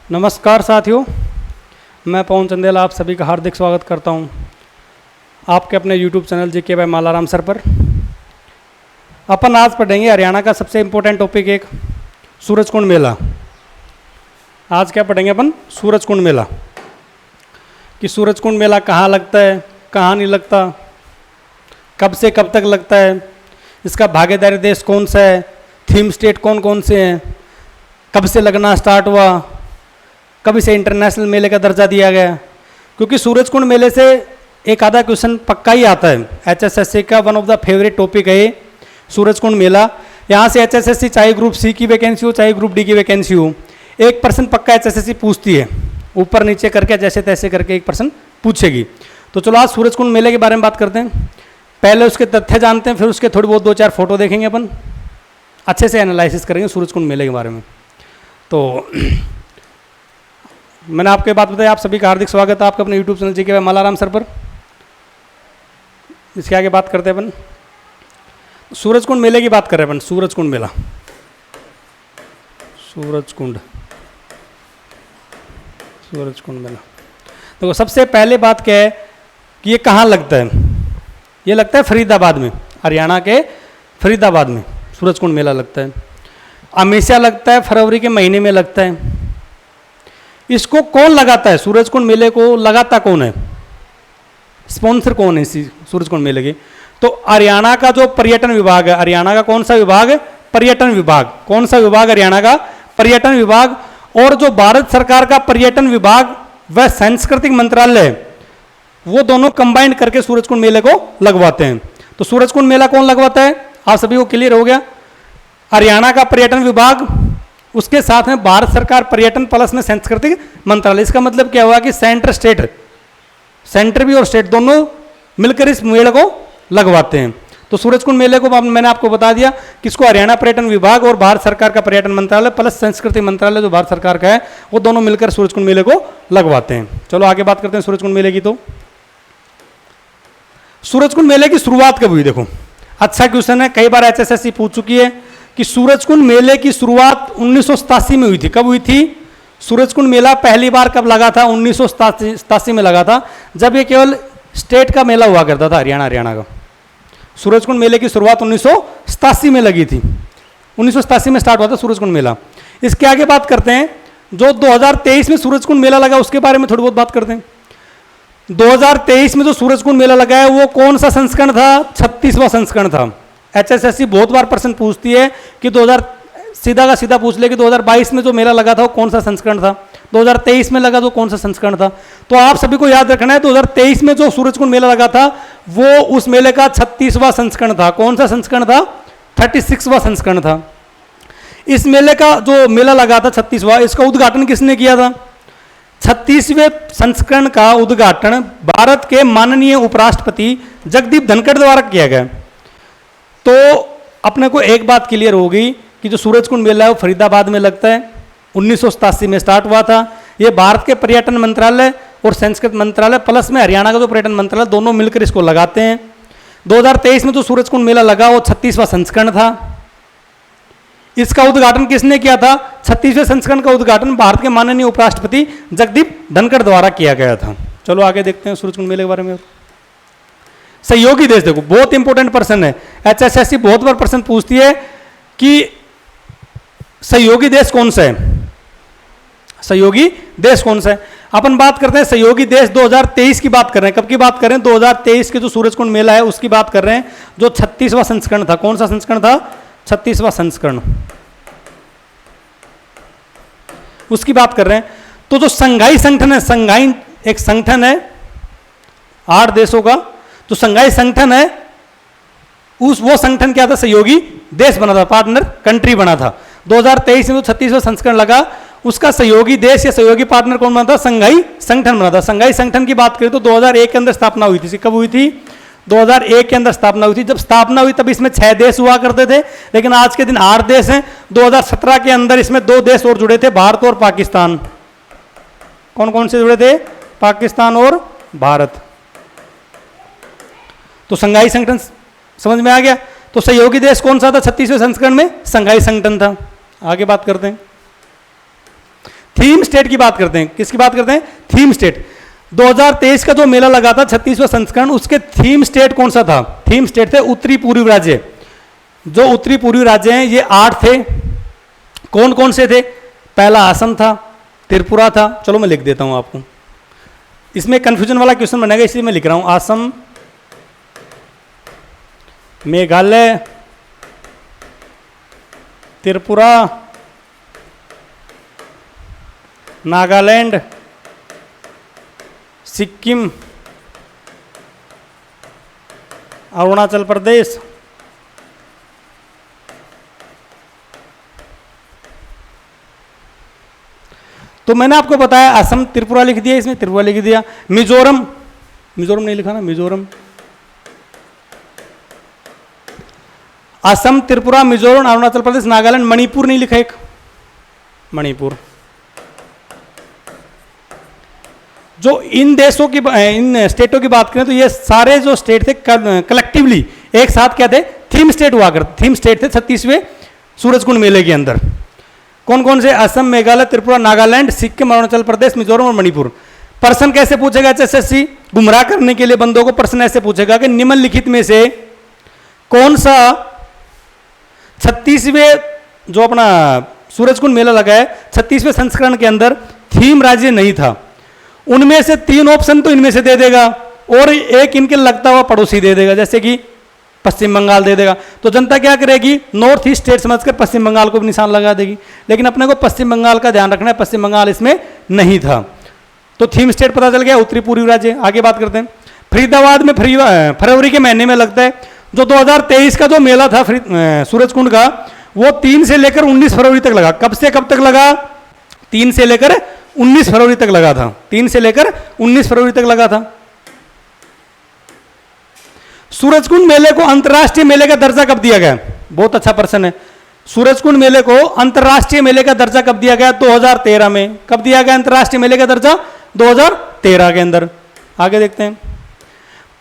नमस्कार साथियों, मैं पवन चंदेला आप सभी का हार्दिक स्वागत करता हूं आपके अपने YouTube channel GK by Malaram sir पर। अपन आज पढ़ेंगे हरियाणा का सबसे इम्पोर्टेंट टॉपिक एक सूरजकुंड मेला। आज क्या पढ़ेंगे अपन? सूरजकुंड मेला। कि सूरजकुंड मेला कहाँ लगता है, कहाँ नहीं लगता, कब से कब तक लगता है, इसका भागीदारी देश कौन सा है, थीम स्टेट कौन कौन से हैं, कब से लगना स्टार्ट हुआ, कब इसे इंटरनेशनल मेले का दर्जा दिया गया। क्योंकि सूरजकुंड मेले से एक आधा क्वेश्चन पक्का ही आता है। एचएसएससी का one of the favourite topic है सूरजकुंड मेला। यहाँ से एचएसएससी चाहे ग्रुप सी की वैकेंसी हो चाहे ग्रुप डी की वैकेंसी हो, 1% पक्का एचएसएससी पूछती है, ऊपर नीचे करके जैसे तैसे करके 1% पूछेगी। तो चलो आज सूरजकुंड मेले के बारे में बात करते हैं। पहले उसके तथ्य जानते हैं, फिर उसके थोड़ी बहुत 2-4 फोटो देखेंगे, अपन अच्छे से एनालिसिस करेंगे सूरजकुंड मेले के बारे में। तो मैंने आपको बात बताई, आप सभी का हार्दिक स्वागत है आपका अपने YouTube channel GK by Malaram sir पर। इसके आगे बात करते हैं अपन सूरजकुंड मेले की बात कर रहे हैं अपन। सूरजकुंड मेला, सूरजकुंड मेला। देखो सबसे पहले बात क्या है कि ये कहाँ लगता है? ये लगता है फरीदाबाद में, हरियाणा के फरीदाबाद में सूरजकुंड मेला लगता है। हमेशा लगता है, फरवरी के महीने में लगता है। इसको कौन लगाता है? सूरजकुंड मेले को लगाता कौन है? स्पॉन्सर कौन है इसी सूरजकुंड मेले के? तो हरियाणा का जो पर्यटन विभाग है, हरियाणा का कौन सा विभाग है? पर्यटन विभाग। कौन सा विभाग? हरियाणा का पर्यटन विभाग। और जो भारत सरकार का पर्यटन विभाग व सांस्कृतिक मंत्रालय, वो दोनों कंबाइंड करके सूरजकुंड मेले को लगवाते हैं। तो सूरजकुंड मेला कौन लगवाता है? आप सभी को क्लियर हो गया। हरियाणा का पर्यटन विभाग, उसके साथ में भारत सरकार पर्यटन प्लस में सांस्कृतिक मंत्रालय। इसका मतलब क्या हुआ कि सेंटर भी और स्टेट दोनों मिलकर इस मेले को लगवाते हैं। तो सूरजकुंड मेले को मैंने आपको बता दिया कि इसको हरियाणा पर्यटन विभाग और भारत सरकार का पर्यटन मंत्रालय प्लस संस्कृति मंत्रालय जो भारत सरकार का है, वो दोनों मिलकर सूरजकुंड मेले को लगवाते हैं। चलो आगे बात करते हैं सूरजकुंड मेले की। तो सूरजकुंड मेले की शुरुआत कब हुई? देखो अच्छा क्वेश्चन है, कई बार एचएसएससी पूछ चुकी है कि सूरजकुंड मेले की शुरुआत 1987 में हुई थी। कब हुई थी? सूरजकुंड मेला पहली बार कब लगा था? 1987 में लगा था, जब ये केवल स्टेट का मेला हुआ करता था, हरियाणा का। सूरजकुंड मेले की शुरुआत 1987 में लगी थी। 1987 में स्टार्ट हुआ था सूरजकुंड मेला। इसके आगे बात करते हैं, जो 2023 में सूरजकुंड मेला लगा उसके बारे में थोड़ी बहुत बात करते हैं। 2023 में जो सूरजकुंड मेला लगा है वो कौन सा संस्करण था? 36वां संस्करण था। एचएसएससी बहुत बार प्रश्न पूछती है कि 2000 सीधा का सीधा पूछ ले कि 2022 में जो मेला लगा था वो कौन सा संस्करण था, 2023 में लगा तो कौन सा संस्करण था। तो आप सभी को याद रखना है 2023 में जो सूरजकुंड मेला लगा था वो उस मेले का 36वां संस्करण था। कौन सा संस्करण था? 36वां संस्करण था। इस मेले का जो मेला लगा था 36वां, इसका उद्घाटन किसने किया था? 36वें संस्करण का उद्घाटन भारत के माननीय उपराष्ट्रपति जगदीप धनखड़ द्वारा किया गया। तो अपने को एक बात क्लियर होगी कि जो सूरजकुंड मेला है वो फरीदाबाद में लगता है। 1987 में स्टार्ट हुआ था। ये भारत के पर्यटन मंत्रालय और संस्कृति मंत्रालय प्लस में हरियाणा का जो पर्यटन मंत्रालय, दोनों मिलकर इसको लगाते हैं। 2023 में जो सूरजकुंड मेला लगा वो 36वां संस्करण था। इसका उद्घाटन किसने किया था? 36वें संस्करण का उद्घाटन भारत के माननीय उपराष्ट्रपति जगदीप धनखड़ द्वारा किया गया था। चलो आगे देखते हैं सूरजकुंड मेले के बारे में। सहयोगी देश, देखो बहुत इंपॉर्टेंट प्रश्न है। एचएसएससी बहुत बार प्रश्न पूछती है कि सहयोगी देश कौन सा है? सहयोगी देश कौन सा है? अपन बात करते हैं सहयोगी देश 2023 की बात कर रहे हैं। कब की बात कर रहे हैं? 2023 के जो सूरजकुंड मेला है उसकी बात कर रहे हैं, जो 36वां संस्करण था। कौन सा संस्करण था? 36वां संस्करण, उसकी बात कर रहे हैं। तो जो संघाई संगठन है, संघाई एक संगठन है 8 देशों का, जो संघाई संगठन है वो संगठन क्या था? सहयोगी देश बना था, पार्टनर कंट्री बना था। 2023 में जो 36वां संस्करण लगा उसका सहयोगी देश या सहयोगी पार्टनर कौन बना था? संघाई संगठन बना था। संघाई संगठन की बात करें तो 2001 के अंदर स्थापना हुई थी। कब हुई थी? 2001 के अंदर स्थापना हुई थी। जब स्थापना हुई तब इसमें 6 देश हुआ करते थे, लेकिन आज के दिन 8 देश हैं। 2017 के अंदर इसमें 2 देश और जुड़े थे, भारत और पाकिस्तान। कौन कौन से जुड़े थे? पाकिस्तान और भारत। तो संघाई संगठन समझ में आ गया। तो सहयोगी देश कौन सा था 36वें संस्करण में? संघाई संगठन था। आगे बात करते हैं। थीम स्टेट की बात करते हैं। किसकी बात करते हैं? Theme state. 2023 का जो मेला लगा था 36वां संस्करण, उसके थीम स्टेट कौन सा था? थीम स्टेट थे उत्तरी पूर्वी राज्य। जो उत्तरी पूर्वी राज्य हैं ये 8 थे। कौन कौन से थे? पहला असम था, त्रिपुरा था, चलो मैं लिख देता हूं आपको, इसमें कंफ्यूजन वाला क्वेश्चन बनेगा इसलिए मैं लिख रहा हूं। असम, मेघालय, त्रिपुरा, नागालैंड, सिक्किम, अरुणाचल प्रदेश, तो मैंने आपको बताया असम, त्रिपुरा लिख दिया, इसमें त्रिपुरा लिख दिया। मिजोरम, मिजोरम नहीं लिखा ना, मिजोरम, असम, त्रिपुरा, मिजोरम, अरुणाचल प्रदेश, नागालैंड, मणिपुर नहीं लिखा एक, मणिपुर। जो इन देशों की, इन स्टेटों की बात करें तो ये सारे जो स्टेट थे कलेक्टिवली एक साथ क्या थे? थीम स्टेट हुआ करते, थीम स्टेट थे 36वें सूरजकुंड मेले के अंदर। कौन कौन से? असम, मेघालय, त्रिपुरा, नागालैंड, सिक्किम, अरुणाचल प्रदेश, मिजोरम और मणिपुर। प्रश्न कैसे पूछेगा एचएसएससी? गुमराह करने के लिए बंदों को प्रश्न ऐसे पूछेगा कि निम्नलिखित में से कौन सा 36वें जो अपना सूरजकुंड मेला लगा है 36वें संस्करण के अंदर थीम राज्य नहीं था। उनमें से 3 ऑप्शन तो इनमें से दे देगा और एक इनके लगता हुआ पड़ोसी दे देगा, जैसे कि पश्चिम बंगाल दे देगा। तो जनता क्या करेगी? नॉर्थ ईस्ट स्टेट समझकर पश्चिम बंगाल को भी निशान लगा देगी। लेकिन अपने को पश्चिम बंगाल का ध्यान रखना है, पश्चिम बंगाल इसमें नहीं था। तो थीम स्टेट पता चल गया, उत्तरी पूर्वी राज्य। आगे बात करते हैं। फरीदाबाद में फरवरी के महीने में लगता है। जो 2023 का जो मेला था सूरजकुंड का, वो 3 से लेकर 19 फरवरी तक लगा। कब से कब तक लगा? 3 से लेकर 19 फरवरी तक लगा था। 3 से लेकर 19 फरवरी तक लगा था। सूरजकुंड मेले को अंतर्राष्ट्रीय मेले का दर्जा कब दिया गया? बहुत अच्छा प्रश्न है। सूरजकुंड मेले को अंतर्राष्ट्रीय मेले का दर्जा कब दिया गया? 2013 में। कब दिया गया अंतर्राष्ट्रीय मेले का दर्जा? 2013 के अंदर। आगे देखते हैं।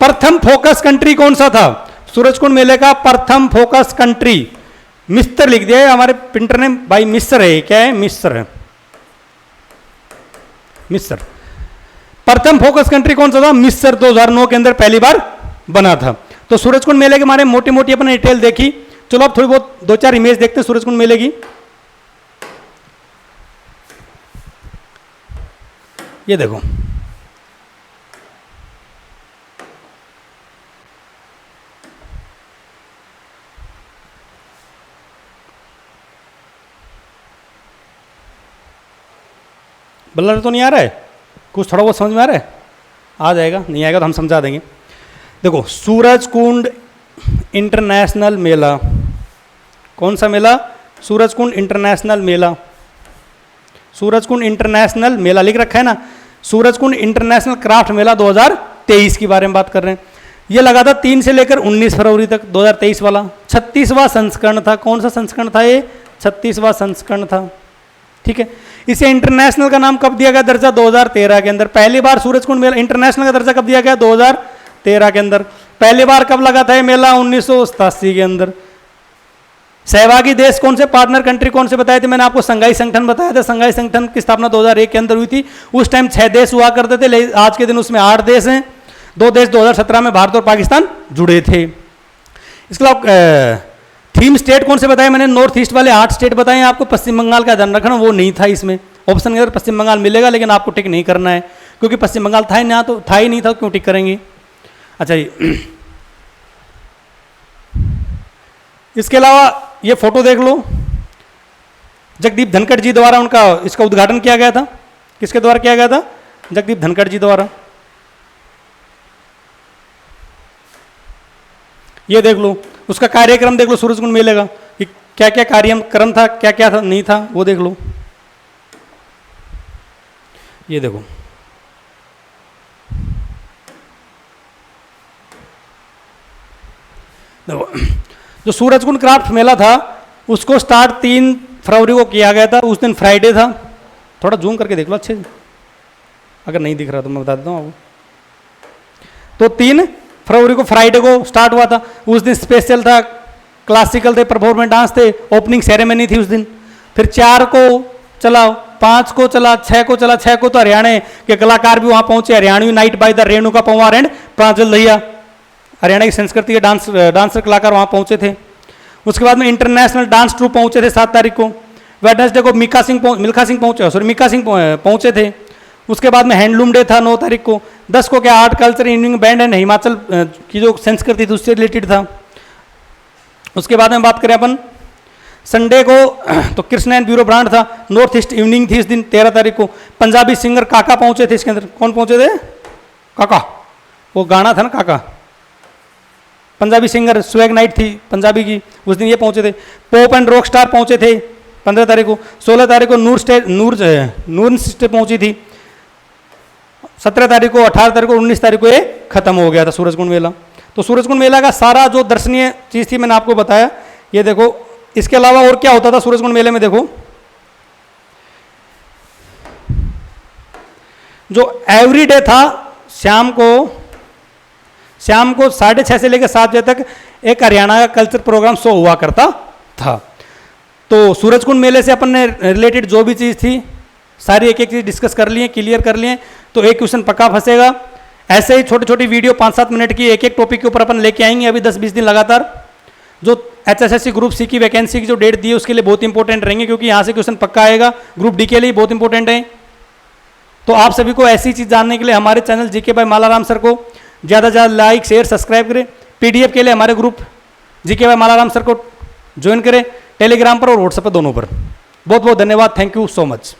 प्रथम फोकस कंट्री कौन सा था सूरजकुंड मेले का? प्रथम फोकस कंट्री मिस्र लिख दिया है हमारे प्रिंटर ने भाई। मिस्र है, क्या है? मिस्र है, मिस्र। प्रथम फोकस कंट्री कौन सा था? मिस्र। 2009 के अंदर पहली बार बना था। तो सूरजकुंड मेले के बारे में मोटी मोटी अपने डिटेल देखी। चलो अब थोड़ी बहुत 2-4 इमेज देखते हैं सूरजकुंड मेले की। ये देखो, ब्लर तो नहीं आ रहा है? कुछ थोड़ा बहुत समझ में आ रहा है? आ जाएगा, नहीं आएगा तो हम समझा देंगे। देखो, सूरजकुंड इंटरनेशनल मेला। कौन सा मेला? सूरजकुंड इंटरनेशनल मेला। सूरजकुंड इंटरनेशनल मेला लिख रखा है ना। सूरजकुंड इंटरनेशनल क्राफ्ट मेला 2023 के बारे में बात कर रहे हैं। ये लगा था 3 से लेकर 19 फरवरी तक, 2023 वाला। 36वां संस्करण था। कौन सा संस्करण था ये? 36वां संस्करण था। ठीक है। इसे इंटरनेशनल का नाम कब दिया गया दर्जा? 2013 के अंदर। पहली बार सूरजकुंड मेला इंटरनेशनल का दर्जा कब दिया गया? 2013 के अंदर। पहली बार कब लगा था ये मेला? 1987 के अंदर। सहभागी देश कौन से? पार्टनर कंट्री कौन से बताए थे मैंने आपको? संघाई संगठन बताया था। संघाई संगठन की स्थापना 2001 के अंदर हुई थी। उस टाइम 6 देश हुआ करते थे, लेकिन आज के दिन उसमें 8 देश हैं। 2 देश 2017 में भारत और पाकिस्तान जुड़े थे। इसके अलावा थीम स्टेट कौन से बताए मैंने? नॉर्थ ईस्ट वाले 8 स्टेट बताए आपको। पश्चिम बंगाल का ध्यान रखना, वो नहीं था इसमें। ऑप्शन के अंदर पश्चिम बंगाल मिलेगा, लेकिन आपको टिक नहीं करना है, क्योंकि पश्चिम बंगाल था ही ना, तो था ही नहीं था, क्यों टिक करेंगे? अच्छा जी, इसके अलावा ये फोटो देख लो। जगदीप धनखड़ जी द्वारा उनका इसका उद्घाटन किया गया था। किसके द्वारा किया गया था? जगदीप धनखड़ जी द्वारा। ये देख लो, उसका कार्यक्रम देख लो सूरजकुंड मेले का, कि क्या क्या कार्यक्रम था, क्या क्या था, नहीं था, वो देख लो। ये देखो, देखो जो सूरजकुंड क्राफ्ट मेला था उसको स्टार्ट 3 फरवरी को किया गया था। उस दिन फ्राइडे था। थोड़ा जूम करके देख लो अच्छे से, अगर नहीं दिख रहा तो मैं बता देता हूँ आपको। तो 3 फरवरी को फ्राइडे को स्टार्ट हुआ था। उस दिन स्पेशल था, क्लासिकल थे, परफॉर्मेंस डांस थे, ओपनिंग सेरेमनी थी उस दिन। फिर 4 को चला 5 को चला, 6 को चला, 6 को तो हरियाणा के कलाकार भी वहां पहुंचे, Haryanvi night by the Renuka Panwar and Pranjal Dahiya, Haryana की संस्कृति के डांसर कलाकार वहां पहुंचे थे। उसके बाद में इंटरनेशनल डांस ट्रूप पहुंचे थे 7 तारीख को। वेडनेसडे को मिल्खा सिंह पहुंचे थे। उसके बाद में हैंडलूम डे था 9 तारीख को। 10 को क्या art culture evening band and Himachal की जो संस्कृति थी उससे रिलेटेड था। उसके बाद में बात करें अपन संडे को तो कृष्ण एंड ब्यूरो ब्रांड था, नॉर्थ ईस्ट इवनिंग थी इस दिन 13 तारीख को। पंजाबी सिंगर काका पहुंचे थे इसके अंदर। कौन पहुंचे थे? काका, वो गाना था ना काका, पंजाबी सिंगर स्वैग नाइट थी पंजाबी की, उस दिन ये पहुंचे थे। पॉप एंड रॉक स्टार पहुंचे थे 15 तारीख को। 16 तारीख को नूर सिस्टर पहुंची थी। 17 तारीख को, 18 तारीख को, 19 तारीख को ये खत्म हो गया था सूरजकुंड मेला। तो सूरजकुंड मेला का सारा जो दर्शनीय चीज थी मैंने आपको बताया। ये देखो, इसके अलावा और क्या होता था सूरजकुंड मेले में, देखो जो एवरीडे था शाम को 6:30 से लेकर 7 बजे तक एक हरियाणा का कल्चर प्रोग्राम शो हुआ करता था। तो सूरजकुंड मेले से अपन ने रिलेटेड जो भी चीज़ थी सारी एक एक चीज़ डिस्कस कर लिए, क्लियर कर लिए। तो एक क्वेश्चन पक्का फंसेगा। ऐसे ही छोटी छोटी वीडियो 5-7 मिनट की एक एक टॉपिक के ऊपर अपन लेके आएंगे अभी 10-20 दिन लगातार। जो HSSC ग्रुप सी की वैकेंसी की जो डेट दी है उसके लिए बहुत इंपॉर्टेंट रहेंगे, क्योंकि यहाँ से क्वेश्चन पक्का आएगा। ग्रुप डी के लिए बहुत इंपॉर्टेंट है। तो आप सभी को ऐसी चीज़ जानने के लिए हमारे channel GK by Malaram sir को ज़्यादा से ज़्यादा लाइक शेयर सब्सक्राइब करें। PDF के लिए हमारे group GK by Malaram sir को ज्वाइन करें, टेलीग्राम पर और व्हाट्सएप पर, दोनों पर। बहुत बहुत धन्यवाद। Thank you so much.